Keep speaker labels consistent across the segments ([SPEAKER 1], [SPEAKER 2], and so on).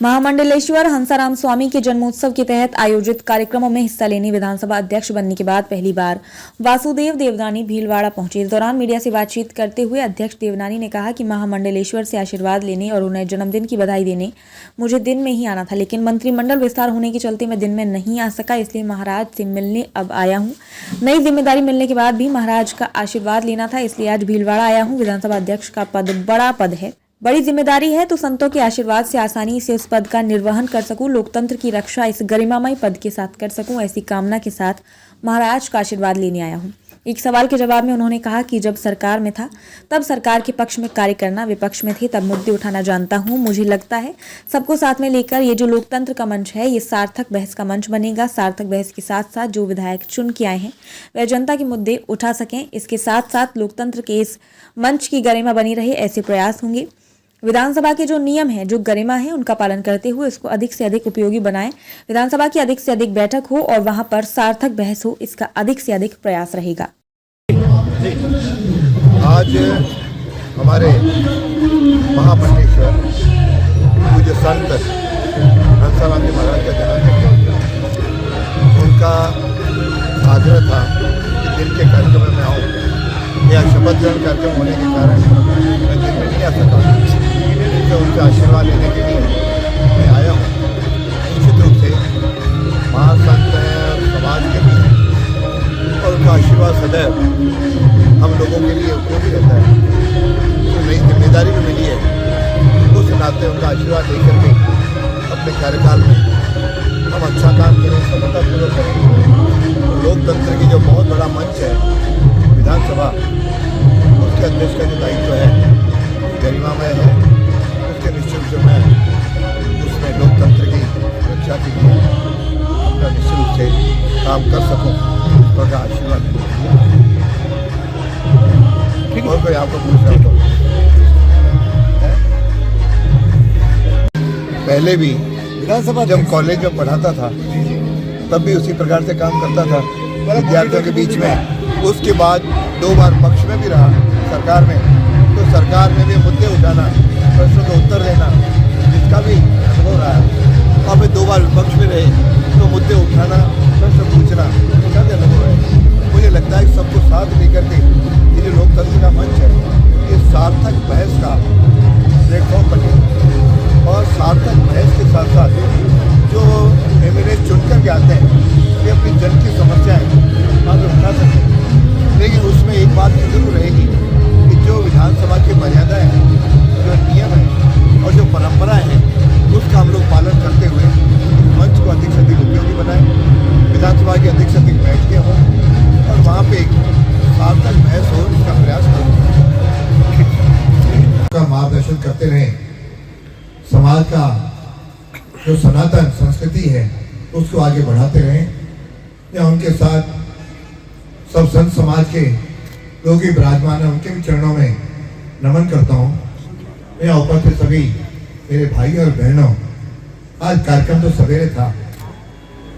[SPEAKER 1] महामंडलेश्वर हंसाराम स्वामी के जन्मोत्सव के तहत आयोजित कार्यक्रमों में हिस्सा लेने विधानसभा अध्यक्ष बनने के बाद पहली बार वासुदेव देवनानी भीलवाड़ा पहुंचे। इस दौरान मीडिया से बातचीत करते हुए अध्यक्ष देवनानी ने कहा कि महामंडलेश्वर से आशीर्वाद लेने और उन्हें जन्मदिन की बधाई देने मुझे दिन में ही आना था, लेकिन मंत्रिमंडल विस्तार होने के चलते मैं दिन में नहीं आ सका, इसलिए महाराज से मिलने अब आया हूँ। नई जिम्मेदारी मिलने के बाद भी महाराज का आशीर्वाद लेना था, इसलिए आज भीलवाड़ा आया हूँ। विधानसभा अध्यक्ष का पद बड़ा पद है, बड़ी जिम्मेदारी है, तो संतों के आशीर्वाद से आसानी से इस पद का निर्वहन कर सकूं, लोकतंत्र की रक्षा इस गरिमामय पद के साथ कर सकूं, ऐसी कामना के साथ महाराज का आशीर्वाद लेने आया हूं। एक सवाल के जवाब में उन्होंने कहा कि जब सरकार में था तब सरकार के पक्ष में कार्य करना, विपक्ष में थे तब मुद्दे उठाना जानता हूं। मुझे लगता है सबको साथ में लेकर ये जो लोकतंत्र का मंच है ये सार्थक बहस का मंच बनेगा। सार्थक बहस के साथ साथ जो विधायक चुन के आए हैं वह जनता के मुद्दे उठा सकें, इसके साथ साथ लोकतंत्र के इस मंच की गरिमा बनी रहे, ऐसे प्रयास होंगे। विधानसभा के जो नियम हैं, जो गरिमा है, उनका पालन करते हुए इसको अधिक से अधिक उपयोगी बनाएं। विधानसभा की अधिक से अधिक बैठक हो और वहां पर सार्थक बहस हो, इसका अधिक से अधिक प्रयास रहेगा।
[SPEAKER 2] आज हमारे महामंडलेश्वर पूज्य संत हंसाराम जी महाराज का जन्मदिन, उनका आग्रह था कि दिन के कार्यक्रम में आऊँ, या शपथ ग्रहण कार्यक्रम होने के कारण मैं दिन में नहीं आ सका, तो उनका आशीर्वाद लेने के लिए मैं आया हूँ। निश्चित रूप से महासंत हैं, समाज के भी हैं, और उनका आशीर्वाद सदैव हम लोगों के लिए उपयोगी रहता है। जो नई जिम्मेदारी में मिली है उस नाते उनका आशीर्वाद लेकर के अपने कार्यकाल में हम अच्छा काम करें, सफलतापूर्वक करें। लोकतंत्र की जो बहुत बड़ा मंच है विधानसभा, उसके अध्यक्ष का जो दायित्व है गरिमामय है, उसके निश्चित रूप से मैं उसमें लोकतंत्र की रक्षा के लिए अपना निश्चित रूप से काम कर सकूं, उसका आशीर्वाद। और कोई आपको पूछ रहा हो? पहले भी विधानसभा जब कॉलेज में पढ़ाता था तब भी उसी प्रकार से काम करता था विद्यार्थियों के बीच में। उसके बाद 2 बार पक्ष में भी रहा सरकार में, तो सरकार में भी मुद्दे उठाना, प्रश्नों का उत्तर देना, जिसका भी अनुभव रहा है। और फिर 2 बार विपक्ष में रहे तो मुद्दे उठाना, प्रश्न पूछना, इसका भी अनुभव है। मुझे लगता है कि सबको साथ लेकर के ये जो लोकतंत्र का मंच है ये सार्थक बहस का प्लेटफॉर्म बने, और सार्थक बहस के साथ साथ जो एमएलए चुन कर के आते हैं वे अपनी जन की समस्याएं आगे उठा सकें। लेकिन उसमें एक बात जरूर रहेगी कि जो विधानसभा की मर्यादाएं हैं, जो नियम हैं और जो परंपराएं हैं, उसका हम लोग पालन करते हुए मंच को अधिक से अधिक उपयोगी बनाएं। विधानसभा की अधिक से अधिक बैठकें हों और वहाँ पे एक सार्थक बहस हो, इसका प्रयास करूँ। का मार्गदर्शन करते रहें, समाज का जो सनातन संस्कृति है उसको आगे बढ़ाते रहें। या उनके साथ सब संत समाज के लोग ही विराजमान हैं, उनके भी चरणों में नमन करता हूँ। मैं उपस्थित सभी मेरे भाई और बहनों, आज कार्यक्रम तो सवेरे था,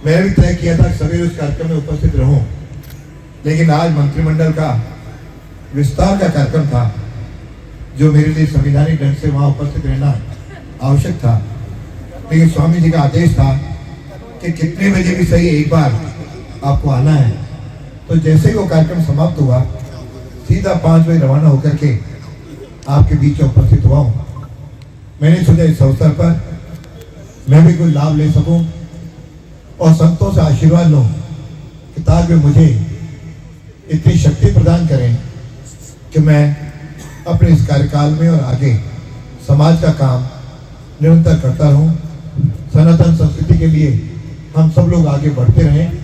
[SPEAKER 2] मैंने भी तय किया था सवेरे उस कार्यक्रम में उपस्थित रहूं, लेकिन आज मंत्रिमंडल का विस्तार का कार्यक्रम था जो मेरे लिए संवैधानिक ढंग से वहां उपस्थित रहना आवश्यक था। लेकिन स्वामी जी का आदेश था कि कितने बजे भी सही एक बार आपको आना है। तो जैसे ही वो कार्यक्रम समाप्त हुआ सीधा 5 बजे रवाना होकर के आपके बीच में उपस्थित हुआ हूँ। मैंने सोचा इस अवसर पर मैं भी कोई लाभ ले सकूं और संतों से आशीर्वाद लूं कि ताकि मुझे इतनी शक्ति प्रदान करें कि मैं अपने इस कार्यकाल में और आगे समाज का काम निरंतर करता रहूं। सनातन संस्कृति के लिए हम सब लोग आगे बढ़ते रहें।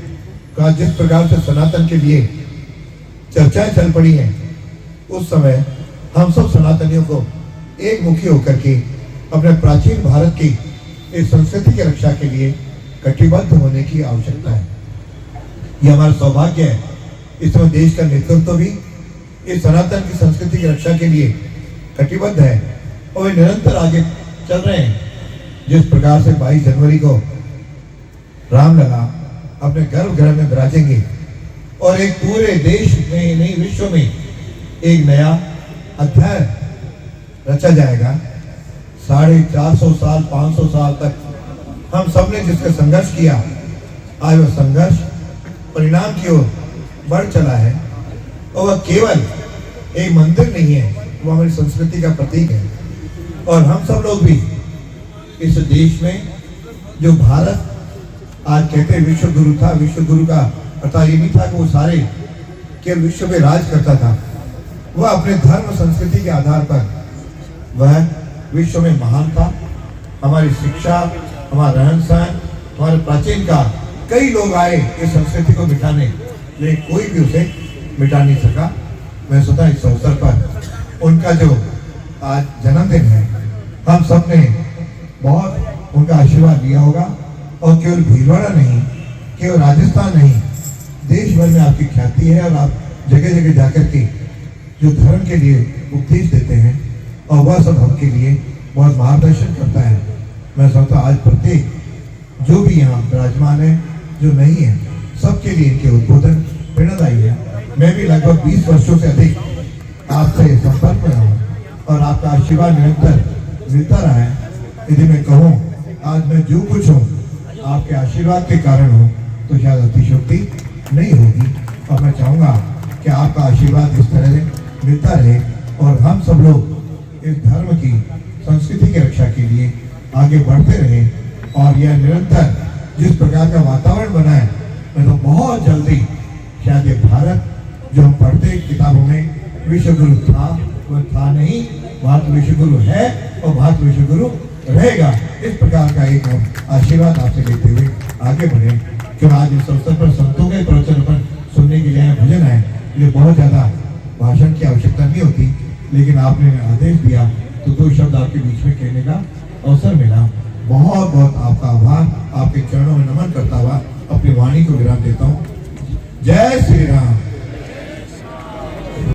[SPEAKER 2] तो जिस प्रकार से सनातन के लिए चर्चाएं चल पड़ी हैं, उस समय हम सब सनातनियों को एक मुखी होकर के अपने प्राचीन भारत की इस संस्कृति की रक्षा के लिए कटिबद्ध होने की आवश्यकता है। ये हमारा सौभाग्य है। इसमें देश का नेतृत्व भी इस सनातन की संस्कृति की रक्षा के लिए कटिबद्ध है और वे निरंतर आगे चल रहे हैं। जिस प्रकार से 22 जनवरी को रामलला अपने गर्भगृह में विराजेंगे और एक पूरे देश में, नहीं विश्व में एक नया अध्याय रचा जाएगा। 450 साल 500 साल तक हम सब ने जिसका संघर्ष किया, आज वह संघर्ष परिणाम की ओर बढ़ चला है। और वह केवल एक मंदिर नहीं है, वो हमारी संस्कृति का प्रतीक है। और हम सब लोग भी इस देश में जो भारत आज कहते हैं विश्व गुरु था, विश्व गुरु का अर्थात ये नहीं था कि वो सारे केवल विश्व में राज करता था। वह अपने धर्म संस्कृति के आधार पर वह विश्व में महान था। हमारी शिक्षा, हमारा रहन सहन, हमारे प्राचीन काल कई लोग आए इस संस्कृति को मिटाने, लेकिन कोई भी उसे मिटा नहीं सका। मैं सोचा इस अवसर पर उनका जो आज जन्मदिन है, हम सब ने बहुत उनका आशीर्वाद लिया होगा। और केवल भीलवाड़ा नहीं, केवल राजस्थान नहीं, देश भर में आपकी ख्याति है। और आप जगह जगह जाकर के जो धर्म के लिए उपदेश देते हैं, और वह सब हमके लिए बहुत मार्गदर्शन करता है। मैं समझता आज प्रत्येक जो भी यहाँ विराजमान है, जो नहीं है, सबके लिए इनके उद्बोधन प्रेरणादायी है। मैं भी लगभग 20 वर्षों से अधिक आपसे संपर्क में हूँ और आपका आशीर्वाद निरंतर मिलता रहा है। यदि मैं कहूँ आज मैं जो कुछ हूँ आपके आशीर्वाद के कारण हूँ, तो शायद अतिशयोक्ति नहीं होगी। और मैं चाहूँगा कि आपका आशीर्वाद इस तरह से मिलता रहे और हम सब लोग इस धर्म की संस्कृति की रक्षा के लिए आगे बढ़ते रहें। और यह निरंतर जिस प्रकार का वातावरण बना है, मैं तो बहुत जल्दी शायद ये भारत जो हम पढ़ते किताबों में विश्व गुरु था, वह था नहीं, भारत विश्व गुरु है और भारत विश्व गुरु रहेगा। इस प्रकार का एक हम आशीर्वाद आपसे लेते हुए आगे बढ़े। क्यों आज इस अवसर पर संतों के प्रवचन पर सुनने के लिए भजन है, ये बहुत ज़्यादा भाषण की आवश्यकता नहीं होती, लेकिन आपने आदेश दिया तो 2 शब्द आपके बीच में कहने का अवसर मिला। बहुत बहुत आपका आभार, आपके चरणों में नमन करता हुआ अपनी वाणी को विराम देता हूँ। जय श्री राम।